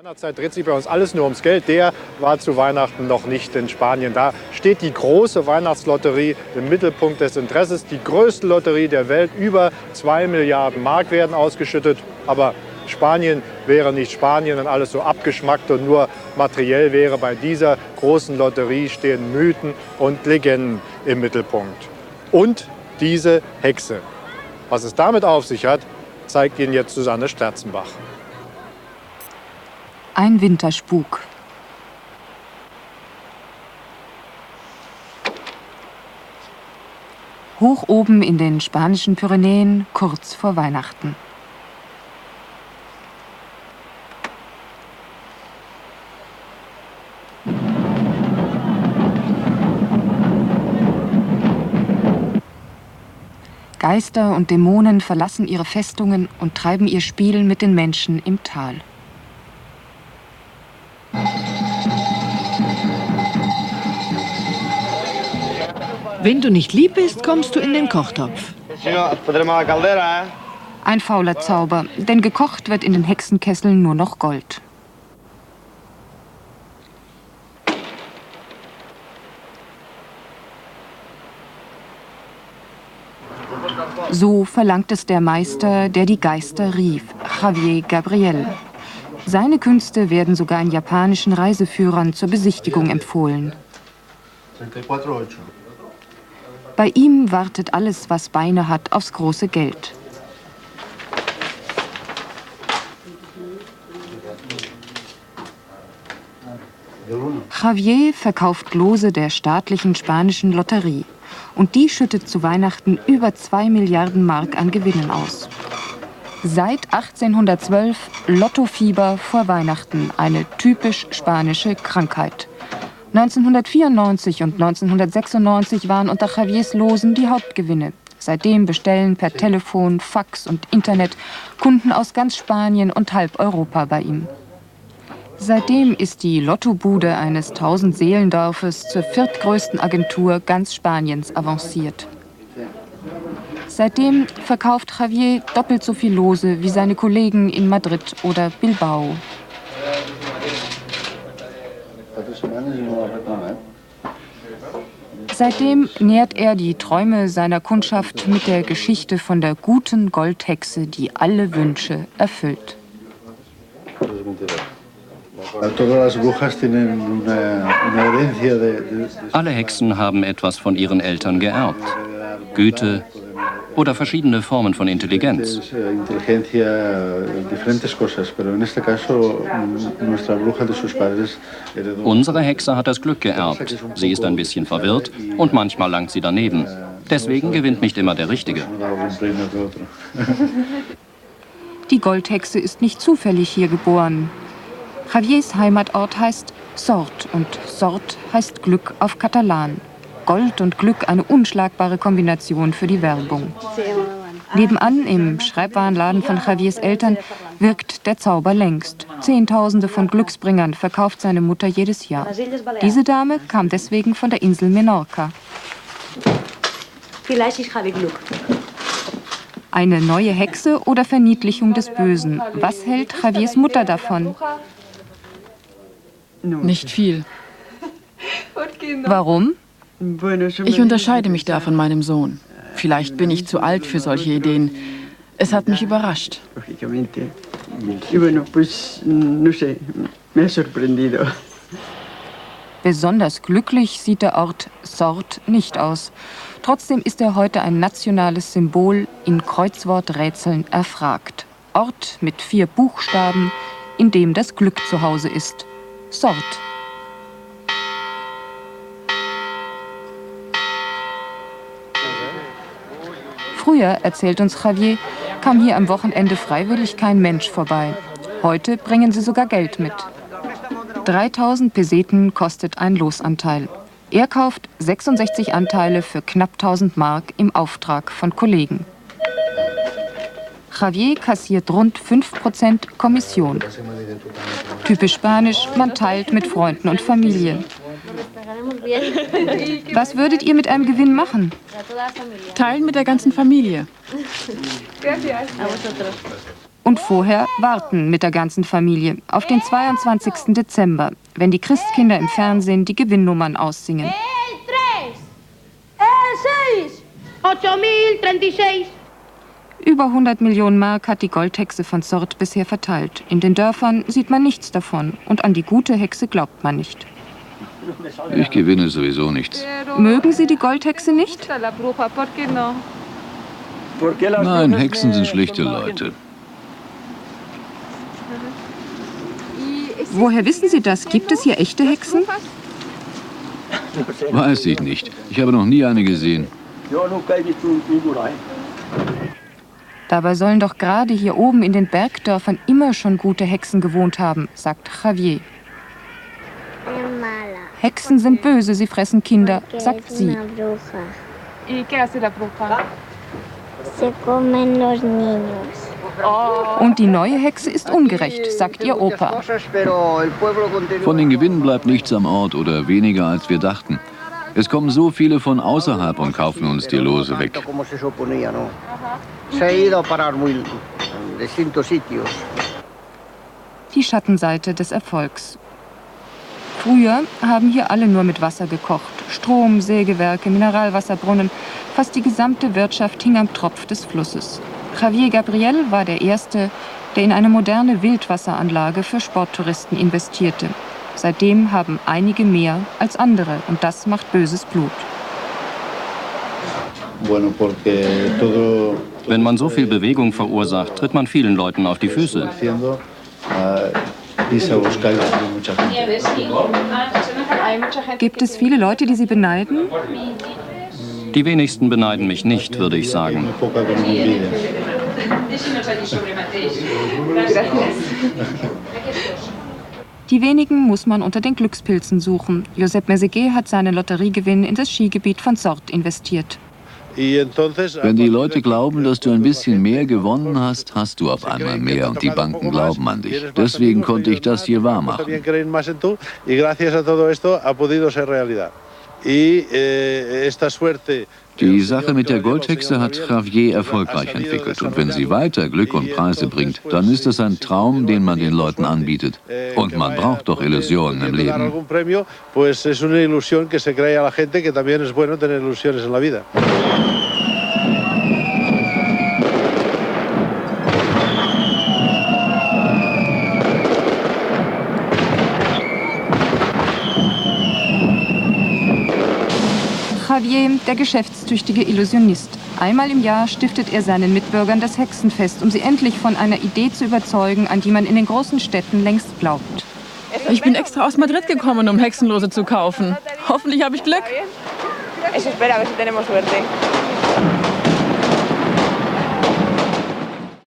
Weihnachtszeit dreht sich bei uns alles nur ums Geld. Der war zu Weihnachten noch nicht in Spanien. Da steht die große Weihnachtslotterie im Mittelpunkt des Interesses. Die größte Lotterie der Welt. Über 2 Milliarden Mark werden ausgeschüttet. Aber Spanien wäre nicht Spanien, wenn alles so abgeschmackt und nur materiell wäre. Bei dieser großen Lotterie stehen Mythen und Legenden im Mittelpunkt. Und diese Hexe. Was es damit auf sich hat, zeigt Ihnen jetzt Susanne Sterzenbach. Ein Winterspuk. Hoch oben in den spanischen Pyrenäen, kurz vor Weihnachten. Geister und Dämonen verlassen ihre Festungen und treiben ihr Spiel mit den Menschen im Tal. Wenn du nicht lieb bist, kommst du in den Kochtopf. Ein fauler Zauber, denn gekocht wird in den Hexenkesseln nur noch Gold. So verlangt es der Meister, der die Geister rief, Javier Gabriel. Seine Künste werden sogar in japanischen Reiseführern zur Besichtigung empfohlen. Bei ihm wartet alles, was Beine hat, aufs große Geld. Javier verkauft Lose der staatlichen spanischen Lotterie. Und die schüttet zu Weihnachten über 2 Milliarden Mark an Gewinnen aus. Seit 1812 Lottofieber vor Weihnachten, eine typisch spanische Krankheit. 1994 und 1996 waren unter Javiers Losen die Hauptgewinne. Seitdem bestellen per Telefon, Fax und Internet Kunden aus ganz Spanien und halb Europa bei ihm. Seitdem ist die Lottobude eines 1000-Seelendorfes zur viertgrößten Agentur ganz Spaniens avanciert. Seitdem verkauft Javier doppelt so viel Lose wie seine Kollegen in Madrid oder Bilbao. Seitdem nährt er die Träume seiner Kundschaft mit der Geschichte von der guten Goldhexe, die alle Wünsche erfüllt. Alle Hexen haben etwas von ihren Eltern geerbt. Güte oder verschiedene Formen von Intelligenz. Unsere Hexe hat das Glück geerbt. Sie ist ein bisschen verwirrt und manchmal langt sie daneben. Deswegen gewinnt nicht immer der Richtige. Die Goldhexe ist nicht zufällig hier geboren. Javiers Heimatort heißt Sort und Sort heißt Glück auf Katalan. Gold und Glück, eine unschlagbare Kombination für die Werbung. Nebenan, im Schreibwarenladen von Javiers Eltern, wirkt der Zauber längst. Zehntausende von Glücksbringern verkauft seine Mutter jedes Jahr. Diese Dame kam deswegen von der Insel Menorca. Vielleicht ist Javi Glück. Eine neue Hexe oder Verniedlichung des Bösen? Was hält Javiers Mutter davon? Nicht viel. Warum? Ich unterscheide mich da von meinem Sohn. Vielleicht bin ich zu alt für solche Ideen. Es hat mich überrascht. Besonders glücklich sieht der Ort Sort nicht aus. Trotzdem ist er heute ein nationales Symbol, in Kreuzworträtseln erfragt. Ort mit 4 Buchstaben, in dem das Glück zu Hause ist. Sort. Früher, erzählt uns Javier, kam hier am Wochenende freiwillig kein Mensch vorbei. Heute bringen sie sogar Geld mit. 3000 Peseten kostet ein Losanteil. Er kauft 66 Anteile für knapp 1000 Mark im Auftrag von Kollegen. Javier kassiert rund 5% Kommission. Typisch spanisch, man teilt mit Freunden und Familie. Was würdet ihr mit einem Gewinn machen? Teilen mit der ganzen Familie. Und vorher warten mit der ganzen Familie auf den 22. Dezember, wenn die Christkinder im Fernsehen die Gewinnnummern aussingen. Über 100 Millionen Mark hat die Goldhexe von Sort bisher verteilt. In den Dörfern sieht man nichts davon und an die gute Hexe glaubt man nicht. Ich gewinne sowieso nichts. Mögen Sie die Goldhexe nicht? Nein, Hexen sind schlichte Leute. Woher wissen Sie das? Gibt es hier echte Hexen? Weiß ich nicht. Ich habe noch nie eine gesehen. Dabei sollen doch gerade hier oben in den Bergdörfern immer schon gute Hexen gewohnt haben, sagt Javier. Hexen sind böse, sie fressen Kinder, sagt sie. Und die neue Hexe ist ungerecht, sagt ihr Opa. Von den Gewinnen bleibt nichts am Ort oder weniger, als wir dachten. Es kommen so viele von außerhalb und kaufen uns die Lose weg. Die Schattenseite des Erfolgs. Früher haben hier alle nur mit Wasser gekocht. Strom, Sägewerke, Mineralwasserbrunnen. Fast die gesamte Wirtschaft hing am Tropf des Flusses. Javier Gabriel war der Erste, der in eine moderne Wildwasseranlage für Sporttouristen investierte. Seitdem haben einige mehr als andere und das macht böses Blut. Wenn man so viel Bewegung verursacht, tritt man vielen Leuten auf die Füße. Gibt es viele Leute, die Sie beneiden? Die wenigsten beneiden mich nicht, würde ich sagen. Die wenigen muss man unter den Glückspilzen suchen. Josep Meseguer hat seinen Lotteriegewinn in das Skigebiet von Sort investiert. Wenn die Leute glauben, dass du ein bisschen mehr gewonnen hast, hast du auf einmal mehr und die Banken glauben an dich. Deswegen konnte ich das hier wahr machen. Die Sache mit der Goldhexe hat Javier erfolgreich entwickelt. Und wenn sie weiter Glück und Preise bringt, dann ist es ein Traum, den man den Leuten anbietet. Und man braucht doch Illusionen im Leben. Javier, der geschäftstüchtige Illusionist. Einmal im Jahr stiftet er seinen Mitbürgern das Hexenfest, um sie endlich von einer Idee zu überzeugen, an die man in den großen Städten längst glaubt. Ich bin extra aus Madrid gekommen, um Hexenlose zu kaufen. Hoffentlich habe ich Glück. Eso espera, a ver si tenemos suerte.